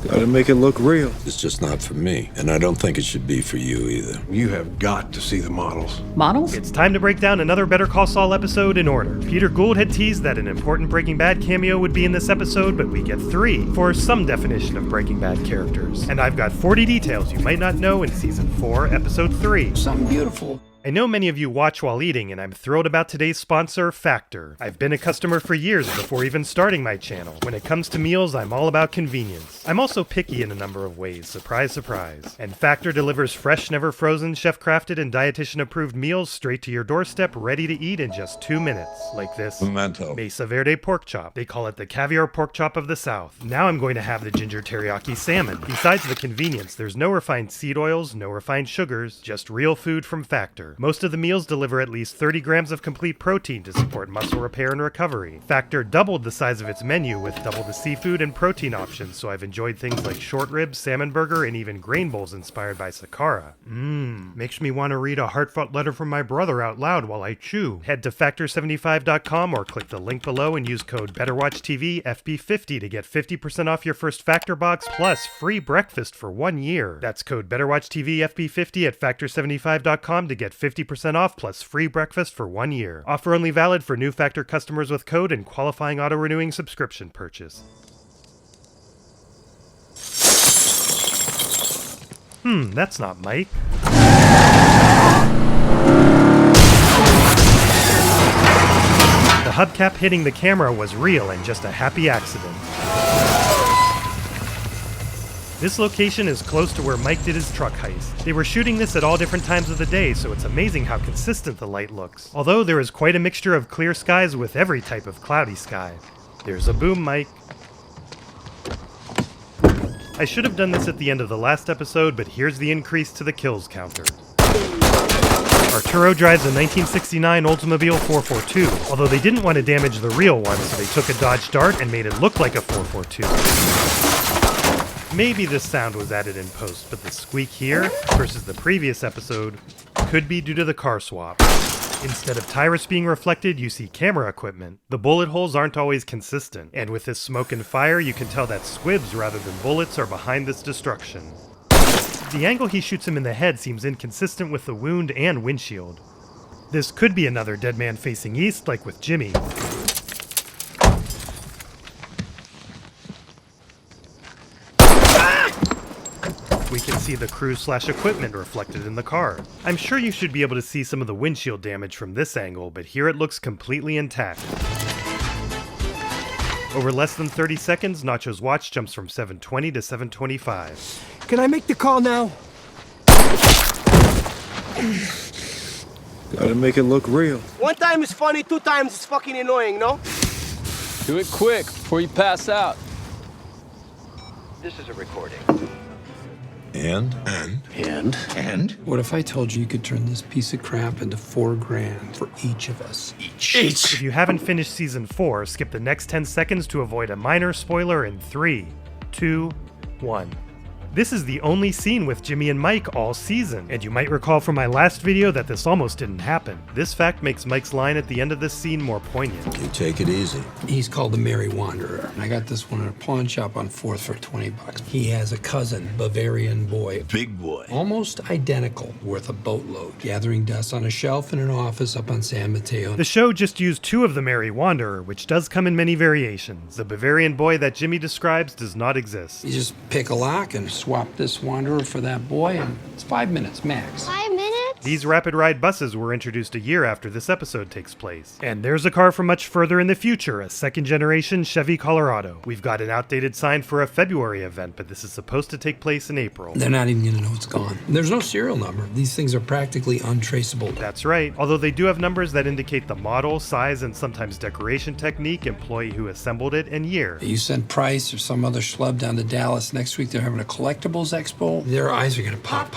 Gotta make it look real. It's just not for me, and I don't think it should be for you either. You have got to see the models. Models? It's time to break down another Better Call Saul episode in order. Peter Gould had teased that an important Breaking Bad cameo would be in this episode, but we get 3 for some definition of Breaking Bad characters. And I've got 40 details you might not know in Season 4, Episode 3. Something beautiful. I know many of you watch while eating, and I'm thrilled about today's sponsor, Factor. I've been a customer for years before even starting my channel. When it comes to meals, I'm all about convenience. I'm also picky in a number of ways, surprise, surprise. And Factor delivers fresh, never frozen, chef-crafted, and dietitian-approved meals straight to your doorstep, ready to eat in just 2 minutes. Like this Memento. Mesa Verde pork chop. They call it the caviar pork chop of the South. Now I'm going to have the ginger teriyaki salmon. Besides the convenience, there's no refined seed oils, no refined sugars, just real food from Factor. Most of the meals deliver at least 30 grams of complete protein to support muscle repair and recovery. Factor doubled the size of its menu with double the seafood and protein options, so I've enjoyed things like short ribs, salmon burger, and even grain bowls inspired by Sakara. Makes me want to read a heartfelt letter from my brother out loud while I chew. Head to Factor75.com or click the link below and use code BetterWatchTV FB50 to get 50% off your first Factor box plus free breakfast for 1 year. That's code BetterWatchTV FB50 at Factor75.com to get 50% off plus free breakfast for 1 year. Offer only valid for new Factor customers with code and qualifying auto-renewing subscription purchase. That's not Mike. The hubcap hitting the camera was real and just a happy accident. This location is close to where Mike did his truck heist. They were shooting this at all different times of the day, so it's amazing how consistent the light looks. Although there is quite a mixture of clear skies with every type of cloudy sky. There's a boom mic. I should have done this at the end of the last episode, but here's the increase to the kills counter. Arturo drives a 1969 Oldsmobile 442, although they didn't want to damage the real one, so they took a Dodge Dart and made it look like a 442. Maybe this sound was added in post, but the squeak here versus the previous episode could be due to the car swap. Instead of Tyrus being reflected, you see camera equipment. The bullet holes aren't always consistent, and with this smoke and fire, you can tell that squibs rather than bullets are behind this destruction. The angle he shoots him in the head seems inconsistent with the wound and windshield. This could be another dead man facing east, like with Jimmy. We can see the crew/equipment reflected in the car. I'm sure you should be able to see some of the windshield damage from this angle, but here it looks completely intact. Over less than 30 seconds, Nacho's watch jumps from 7:20 to 7:25. Can I make the call now? Gotta make it look real. 1 time is funny, 2 times is fucking annoying, no? Do it quick before you pass out. This is a recording. And? What if I told you you could turn this piece of crap into $4,000 for each of us? If you haven't finished Season 4, skip the next 10 seconds to avoid a minor spoiler in 3, 2, 1. This is the only scene with Jimmy and Mike all season, and you might recall from my last video that this almost didn't happen. This fact makes Mike's line at the end of this scene more poignant. You take it easy. He's called the Merry Wanderer. I got this one at a pawn shop on 4th for $20. He has a cousin, Bavarian boy. Big boy. Almost identical, worth a boatload. Gathering dust on a shelf in an office up on San Mateo. The show just used 2 of the Merry Wanderer, which does come in many variations. The Bavarian boy that Jimmy describes does not exist. You just pick a lock and swap this Wanderer for that boy, and it's 5 minutes max. 5 minutes? These rapid ride buses were introduced a year after this episode takes place. And there's a car from much further in the future, a second-generation Chevy Colorado. We've got an outdated sign for a February event, but this is supposed to take place in April. They're not even gonna know it's gone. There's no serial number. These things are practically untraceable. That's right, although they do have numbers that indicate the model, size, and sometimes decoration technique, employee who assembled it, and year. You send Price or some other schlub down to Dallas next week, they're having a collectibles expo. Their eyes are gonna pop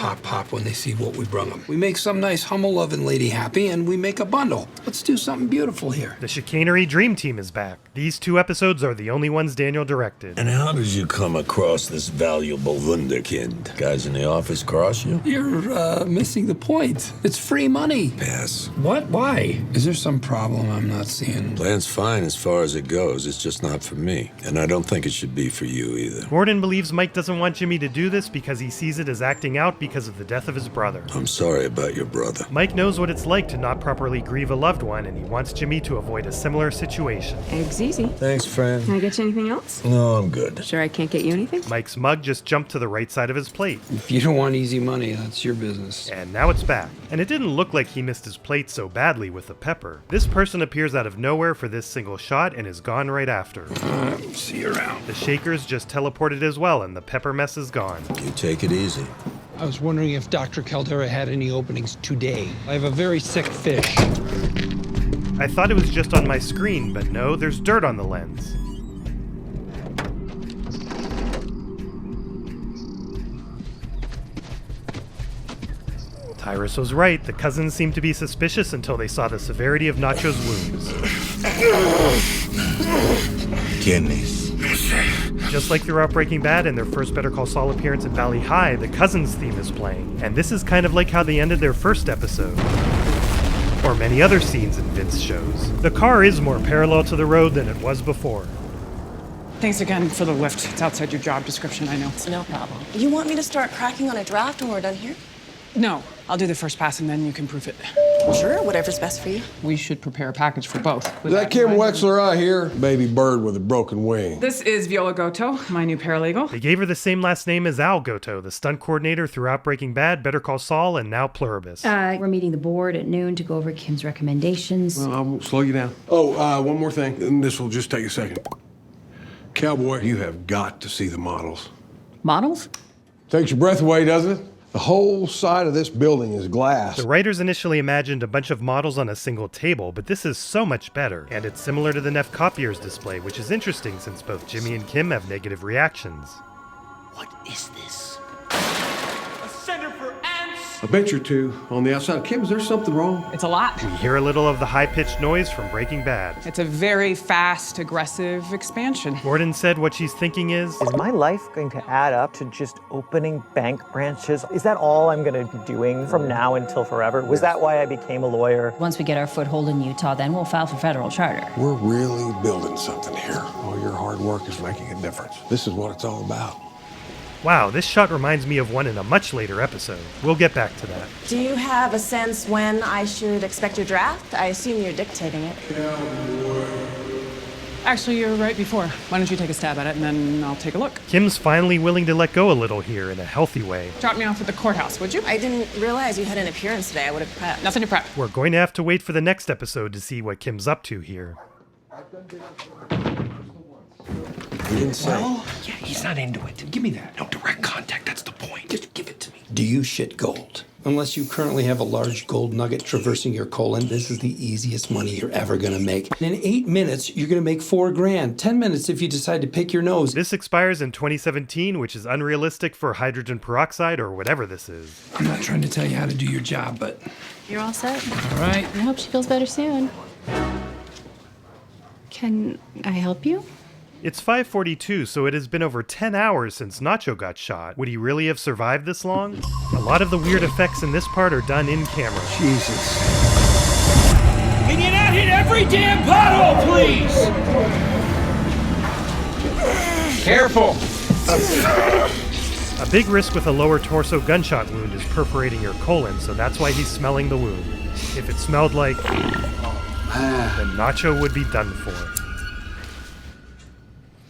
when they see what we brung them. We make some nice Hummel-loving lady happy, and we make a bundle. Let's do something beautiful here. The Chicanery Dream Team is back. These 2 episodes are the only ones Daniel directed. And how did you come across this valuable wunderkind? Guys in the office cross you? You're missing the point. It's free money. Pass. What? Why? Is there some problem I'm not seeing? Plan's fine as far as it goes. It's just not for me. And I don't think it should be for you either. Gordon believes Mike doesn't want Jimmy to do this because he sees it as acting out because of the death of his brother. I'm sorry about your brother. Mike knows what it's like to not properly grieve a loved one, and he wants Jimmy to avoid a similar situation. Eggs easy. Thanks, friend. Can I get you anything else? No, I'm good. Sure I can't get you anything? Mike's mug just jumped to the right side of his plate. If you don't want easy money, that's your business. And now it's back. And it didn't look like he missed his plate so badly with the pepper. This person appears out of nowhere for this single shot and is gone right after. See you around. The shakers just teleported as well, and the pepper mess is gone. You take it easy. I was wondering if Dr. Caldera had any openings today. I have a very sick fish. I thought it was just on my screen, but no, there's dirt on the lens. Tyrus was right. The cousins seemed to be suspicious until they saw the severity of Nacho's wounds. Kidneys. Just like throughout Breaking Bad and their first Better Call Saul appearance in Valley High, the cousins theme is playing. And this is kind of like how they ended their first episode. Or many other scenes in Vince shows. The car is more parallel to the road than it was before. Thanks again for the lift. It's outside your job description, I know. It's no problem. You want me to start cracking on a draft when we're done here? No, I'll do the first pass and then you can proof it. Sure, whatever's best for you. We should prepare a package for both. Is that Kim Wexler I hear? Baby bird with a broken wing. This is Viola Goto, my new paralegal. They gave her the same last name as Al Goto, the stunt coordinator throughout Breaking Bad, Better Call Saul, and now Pluribus. We're meeting the board at noon to go over Kim's recommendations. Well, I won't slow you down. Oh, one more thing, and this will just take a second. Cowboy, you have got to see the models. Models? Takes your breath away, doesn't it? The whole side of this building is glass. The writers initially imagined a bunch of models on a single table, but this is so much better. And it's similar to the Neff copier's display, which is interesting since both Jimmy and Kim have negative reactions. What is this? A center for ants? A bench or two on the outside. Kim, is there something wrong? It's a lot. We hear a little of the high-pitched noise from Breaking Bad. It's a very fast, aggressive expansion. Gordon said what she's thinking is my life going to add up to just opening bank branches? Is that all I'm going to be doing from now until forever? Was that why I became a lawyer? Once we get our foothold in Utah, then we'll file for federal charter. We're really building something here. All your hard work is making a difference. This is what it's all about. wow, this shot reminds me of one in a much later episode. We'll get back to that. Do you have a sense when I should expect your draft? I assume you're dictating it. Actually, you're right before. Why don't you take a stab at it and then I'll take a look. Kim's finally willing to let go a little here in a healthy way. Drop me off at the courthouse, would you? I didn't realize you had an appearance today. I would have prepped. Nothing to prep. We're going to have to wait for the next episode to see what Kim's up to here. Well, yeah, he's not into it. Give me that. No direct contact, that's the point. Just give it to me. Do you shit gold? Unless you currently have a large gold nugget traversing your colon, this is the easiest money you're ever gonna make. And in 8 minutes, you're gonna make $4 grand. 10 minutes if you decide to pick your nose. This expires in 2017, which is unrealistic for hydrogen peroxide or whatever this is. I'm not trying to tell you how to do your job, but... You're all set? All right. I hope she feels better soon. Can I help you? It's 5:42, so it has been over 10 hours since Nacho got shot. Would he really have survived this long? A lot of the weird effects in this part are done in camera. Jesus. Can you not hit every damn pothole, please? Careful. A big risk with a lower torso gunshot wound is perforating your colon, so that's why he's smelling the wound. If it smelled like... then Nacho would be done for.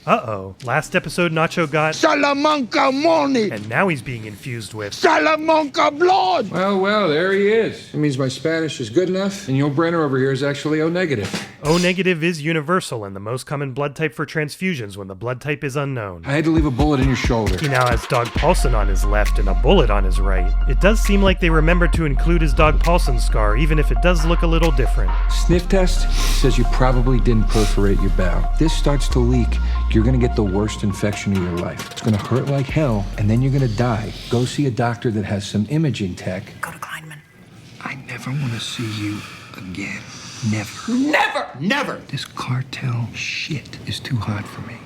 Uh-oh. Last episode, Nacho got... Salamanca money. And now he's being infused with... Salamanca blood. Well, there he is. That means my Spanish is good enough, and your Brenner over here is actually O negative. O negative is universal and the most common blood type for transfusions when the blood type is unknown. I had to leave a bullet in your shoulder. He now has Dog Paulson on his left and a bullet on his right. It does seem like they remembered to include his Dog Paulson scar, even if it does look a little different. Sniff test says you probably didn't perforate your bowel. This starts to leak. You're gonna get the worst infection of your life. It's gonna hurt like hell, and then you're gonna die. Go see a doctor that has some imaging tech. Go to Kleinman. Neff, I want to see you again. Never. Never! Never! This cartel shit is too hot for me.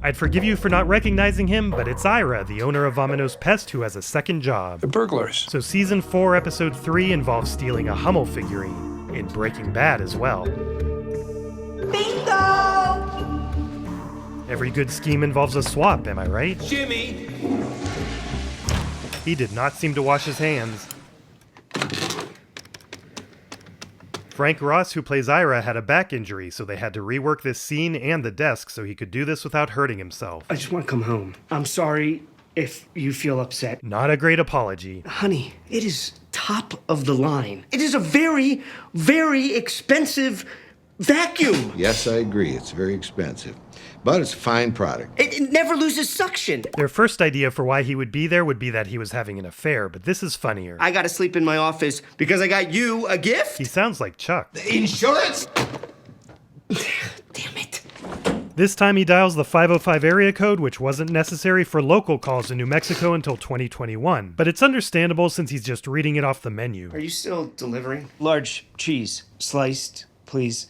I'd forgive you for not recognizing him, but it's Ira, the owner of Vamano's Pest, who has a second job. The burglars. So Season 4, Episode 3 involves stealing a Hummel figurine, in Breaking Bad as well. Bingo! Every good scheme involves a swap, am I right? Jimmy! He did not seem to wash his hands. Frank Ross, who plays Ira, had a back injury, so they had to rework this scene and the desk so he could do this without hurting himself. I just want to come home. I'm sorry if you feel upset. Not a great apology. Honey, it is top of the line. It is a very, very expensive vacuum. Yes, I agree. It's very expensive. But it's a fine product. It never loses suction. Their first idea for why he would be there would be that he was having an affair, but this is funnier. I gotta sleep in my office because I got you a gift? He sounds like Chuck. Insurance? Damn it. This time he dials the 505 area code, which wasn't necessary for local calls in New Mexico until 2021. But it's understandable since he's just reading it off the menu. Are you still delivering? Large cheese, sliced, please.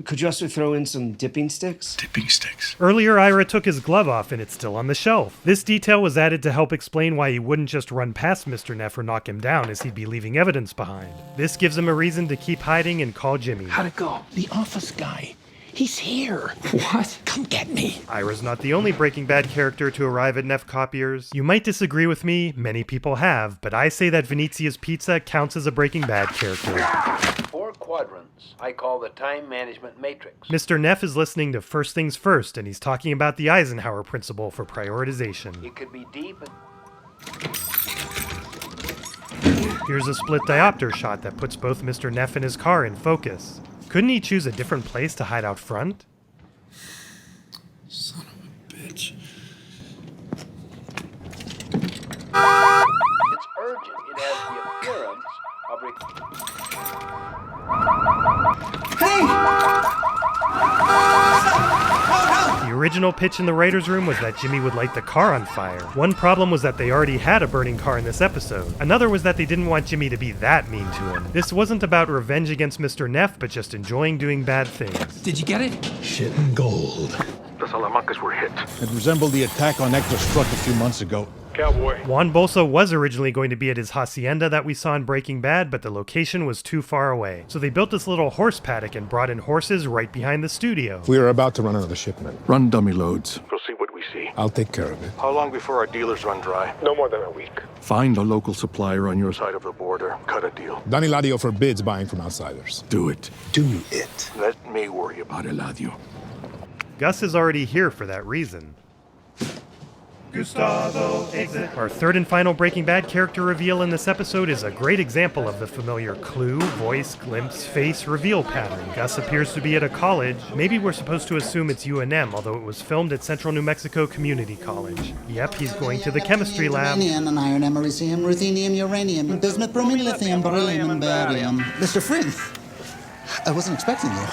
Could you also throw in some dipping sticks? Dipping sticks. Earlier, Ira took his glove off and it's still on the shelf. This detail was added to help explain why he wouldn't just run past Mr. Neff or knock him down, as he'd be leaving evidence behind. This gives him a reason to keep hiding and call Jimmy. How'd it go? The office guy. He's here. What? Come get me. Ira's not the only Breaking Bad character to arrive at Neff Copiers. You might disagree with me, many people have, but I say that Venezia's Pizza counts as a Breaking Bad character. 4 quadrants I call the time management matrix. Mr. Neff is listening to First Things First, and he's talking about the Eisenhower principle for prioritization. It could be deep and... Here's a split diopter shot that puts both Mr. Neff and his car in focus. Couldn't he choose a different place to hide out front? Son of a bitch. It's urgent. It has the appearance of... The original pitch in the writer's room was that Jimmy would light the car on fire. One problem was that they already had a burning car in this episode. Another was that they didn't want Jimmy to be that mean to him. This wasn't about revenge against Mr. Neff, but just enjoying doing bad things. Did you get it? Shit and gold. The Salamancas were hit. It resembled the attack on Hector Struck a few months ago. Cowboy. Juan Bolsa was originally going to be at his hacienda that we saw in Breaking Bad, but the location was too far away. So they built this little horse paddock and brought in horses right behind the studio. We are about to run another shipment. Run dummy loads. We'll see what we see. I'll take care of it. How long before our dealers run dry? No more than a week. Find a local supplier on your side of the border. Cut a deal. Don Eladio forbids buying from outsiders. Do it. Do it. Let me worry about Eladio. Gus is already here for that reason. Gustavo, exit. Our third and final Breaking Bad character reveal in this episode is a great example of the familiar clue, voice, glimpse, face reveal pattern. Gus appears to be at a college. Maybe we're supposed to assume it's UNM, although it was filmed at Central New Mexico Community College. Yep, he's going to the chemistry lab. Uranium, iron, americium, ruthenium, uranium, bismuth, bromine, lithium, beryllium, and barium. Mr. Fring, I wasn't expecting you.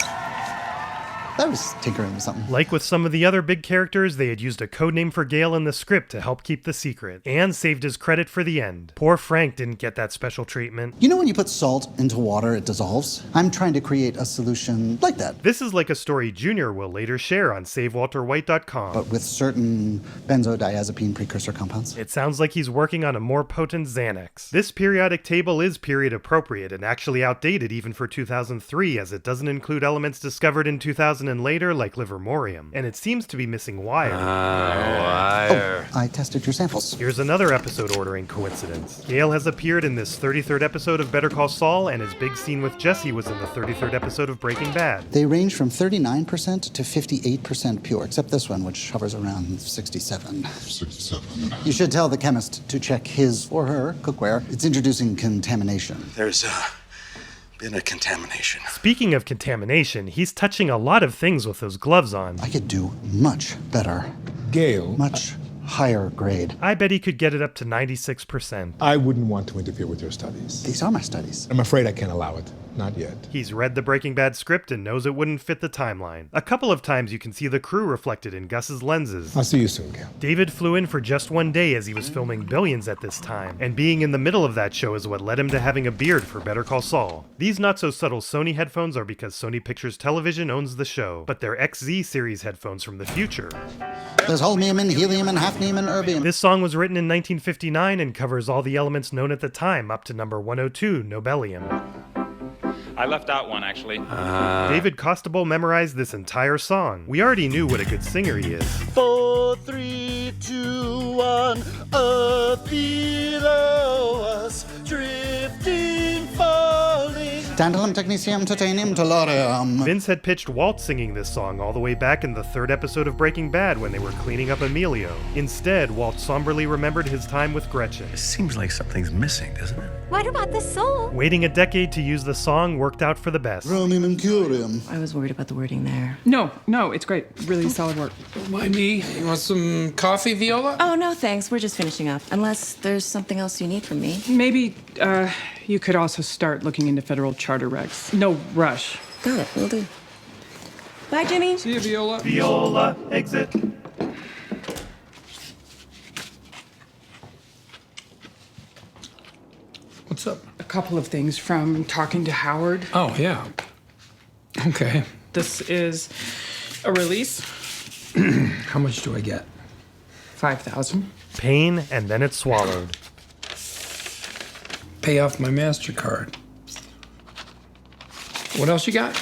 I was tinkering with something. Like with some of the other big characters, they had used a codename for Gale in the script to help keep the secret, and saved his credit for the end. Poor Frank didn't get that special treatment. You know when you put salt into water, it dissolves? I'm trying to create a solution like that. This is like a story Junior will later share on SaveWalterWhite.com. But with certain benzodiazepine precursor compounds. It sounds like he's working on a more potent Xanax. This periodic table is period appropriate and actually outdated even for 2003, as it doesn't include elements discovered in 2000 and later, like livermorium, and it seems to be missing wire. Wire. Oh, I tested your samples. Here's another episode ordering coincidence. Gale has appeared in this 33rd episode of Better Call Saul, and his big scene with Jesse was in the 33rd episode of Breaking Bad. They range from 39% to 58% pure, except this one, which hovers around 67. 67. You should tell the chemist to check his or her cookware. It's introducing contamination. There's been a contamination. Speaking of contamination, he's touching a lot of things with those gloves on. I could do much better. Gale. Much higher grade. I bet he could get it up to 96%. I wouldn't want to interfere with your studies. These are my studies. I'm afraid I can't allow it. Not yet. He's read the Breaking Bad script and knows it wouldn't fit the timeline. A couple of times you can see the crew reflected in Gus's lenses. I'll see you soon, Cal. David flew in for just one day as he was filming Billions at this time, and being in the middle of that show is what led him to having a beard for Better Call Saul. These not-so-subtle Sony headphones are because Sony Pictures Television owns the show, but they're XZ series headphones from the future. There's holmium and helium and hafnium and erbium. This song was written in 1959 and covers all the elements known at the time, up to number 102, Nobelium. I left out one, actually. David Costabile memorized this entire song. We already knew what a good singer he is. 4, 3, 2, 1. Earth below us, drifting, falling. Tantalum, technetium, titanium, tellurium. Vince had pitched Walt singing this song all the way back in the 3rd episode of Breaking Bad when they were cleaning up Emilio. Instead, Walt somberly remembered his time with Gretchen. It seems like something's missing, doesn't it? What about the soul? Waiting a decade to use the song worked out for the best. Chromium and curium. I was worried about the wording there. No, it's great. Really solid work. Don't mind me. You want some coffee, Viola? Oh, no, thanks. We're just finishing up. Unless there's something else you need from me. Maybe you could also start looking into federal charter regs. No rush. Got it. Will do. Bye, Jimmy. See you, Viola. Viola, exit. What's up? A couple of things from talking to Howard. Oh, yeah. Okay. This is a release. How much do I get? 5,000. Pain, and then it's swallowed. Pay off my MasterCard. What else you got?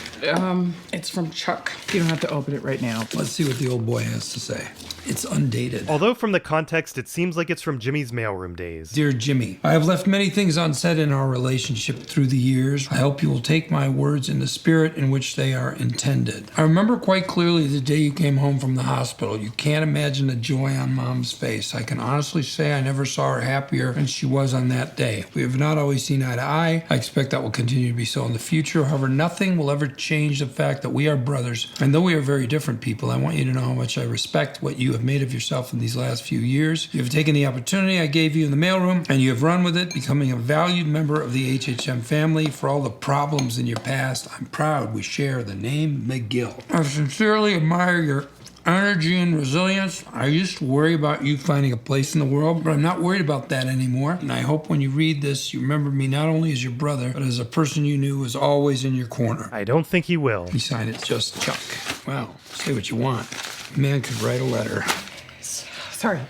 It's from Chuck. You don't have to open it right now. Let's see what the old boy has to say. It's undated. Although from the context, it seems like it's from Jimmy's mailroom days. Dear Jimmy, I have left many things unsaid in our relationship through the years. I hope you will take my words in the spirit in which they are intended. I remember quite clearly the day you came home from the hospital. You can't imagine the joy on Mom's face. I can honestly say I never saw her happier than she was on that day. We have not always seen eye to eye. I expect that will continue to be so in the future. However, nothing will ever change the fact that we are brothers. And though we are very different people, I want you to know how much I respect what you have made of yourself in these last few years. You have taken the opportunity I gave you in the mailroom, and you have run with it, becoming a valued member of the HHM family. For all the problems in your past, I'm proud we share the name McGill. I sincerely admire your energy and resilience. I used to worry about you finding a place in the world, but I'm not worried about that anymore. And I hope when you read this, you remember me not only as your brother, but as a person you knew was always in your corner. I don't think he will. He signed it just Chuck. Well, say what you want. Man could write a letter. Sorry.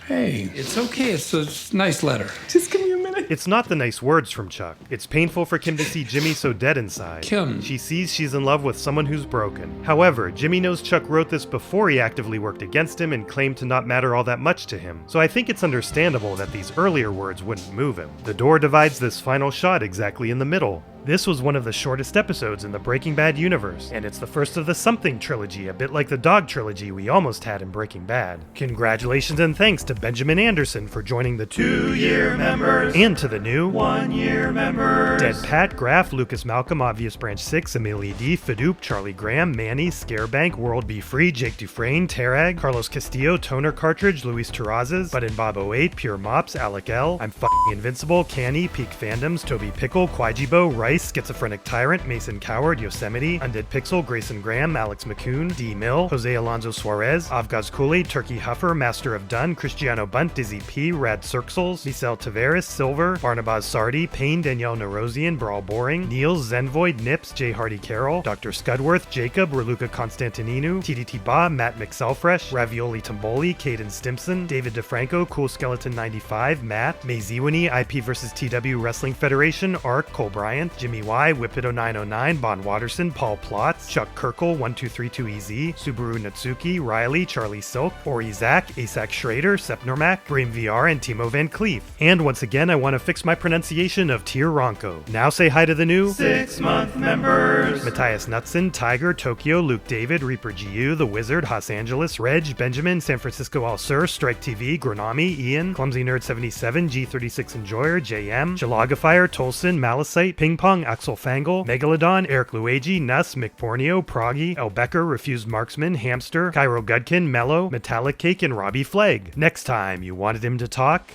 Hey, it's okay. It's a nice letter. Just give me a minute. It's not the nice words from Chuck. It's painful for Kim to see Jimmy so dead inside. Kim. She sees she's in love with someone who's broken. However, Jimmy knows Chuck wrote this before he actively worked against him and claimed to not matter all that much to him. So I think it's understandable that these earlier words wouldn't move him. The door divides this final shot exactly in the middle. This was one of the shortest episodes in the Breaking Bad universe, and it's the first of the Something trilogy, a bit like the Dog trilogy we almost had in Breaking Bad. Congratulations and thanks to Benjamin Anderson for joining the 2-year members, and to the new 1-year members. Dead Pat, Graf, Lucas Malcolm, Obvious Branch 6, Amelia D, Fadoop, Charlie Graham, Manny, Scarebank, World Be Free, Jake Dufresne, Tarag, Carlos Castillo, Toner Cartridge, Luis Terrazas, Button Bob 08, Pure Mops, Alec L, I'm F***ing Invincible, Canny, Peak Fandoms, Toby Pickle, Quaijibo, Rice, Schizophrenic Tyrant, Mason Coward, Yosemite, Undead Pixel, Grayson Graham, Alex McCoon, D. Mill, Jose Alonso Suarez, Avgaz Kool-Aid, Turkey Huffer, Master of Dun, Cristiano Bunt, Dizzy P, Rad Cirxels, Michel Tavares, Silver, Barnabas Sardi, Payne, Danielle Nerosian, Brawl Boring, Niels, Zenvoid, Nips, J. Hardy Carroll, Dr. Scudworth, Jacob, Raluca Constantininu, TDT Ba, Matt McSelfresh, Ravioli Tomboli, Caden Stimson, David DeFranco, Cool Skeleton 95, Matt, Maziwini, IP vs. TW Wrestling Federation, Ark, Cole Bryant, Jimmy Y, Whipito 909, Bon Watterson, Paul Plotz, Chuck Kirkle, 1232EZ, Subaru Natsuki, Riley, Charlie Silk, Ori Zach, Asak Schrader, Sepnormac, Bream VR, and Timo Van Cleef. And once again, I want to fix my pronunciation of Tier Ronco. Now say hi to the new 6-month members. Matthias Knutson, Tiger, Tokyo, Luke David, Reaper GU, The Wizard, Los Angeles, Reg, Benjamin, San Francisco Al Sur, Strike TV, Granami, Ian, Clumsy Nerd 77, G36 Enjoyer, JM, Jalogafire, Tolson, Malicite, Ping Pong, Axel Fangle, Megalodon, Eric Luigi, Nuss, McBorneo, Proggy, El Becker, Refused Marksman, Hamster, Cairo Gudkin, Mello, Metallic Cake, and Robbie Flegg. Next time you wanted him to talk,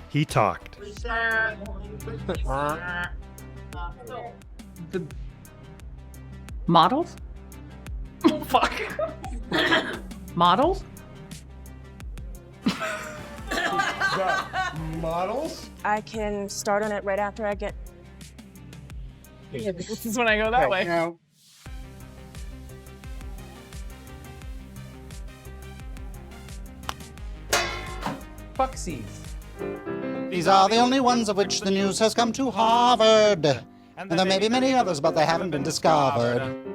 he talked. Models? Fuck. Models? Models? I can start on it right after I get. Yeah, this is when I go that way. Now, Fucksies. these are the only ones of which the news has come to Harvard. And there may be many others, but they haven't been discovered.